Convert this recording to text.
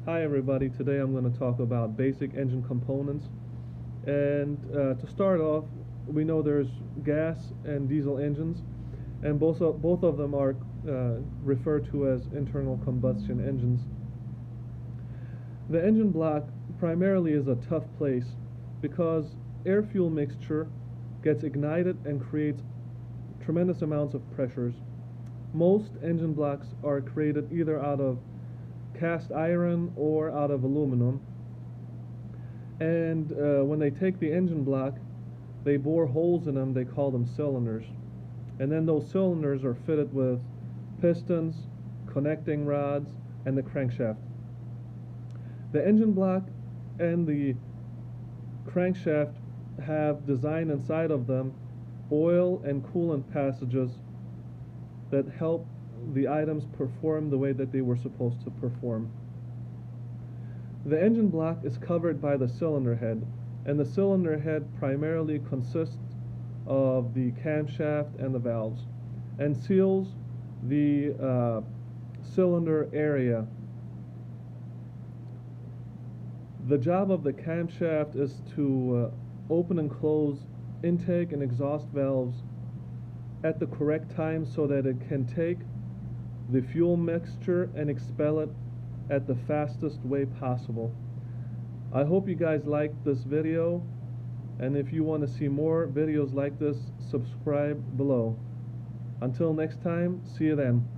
Hi everybody, today I'm going to talk about basic engine components. And to start off, we know there's gas and diesel engines, and both of them are referred to as internal combustion engines. The engine block primarily is a tough place because air-fuel mixture gets ignited and creates tremendous amounts of pressures. Most engine blocks are created either out of cast iron or out of aluminum, and when they take the engine block, they bore holes in them. They call them cylinders, and then those cylinders are fitted with pistons, connecting rods, and the crankshaft. The engine block and the crankshaft have designed inside of them oil and coolant passages that help the items perform the way that they were supposed to perform. The engine block is covered by the cylinder head, and the cylinder head primarily consists of the camshaft and the valves, and seals the cylinder area. The job of the camshaft is to open and close intake and exhaust valves at the correct time so that it can take the fuel mixture and expel it at the fastest way possible. I hope you guys liked this video, and if you want to see more videos like this, subscribe below. Until next time, see you then.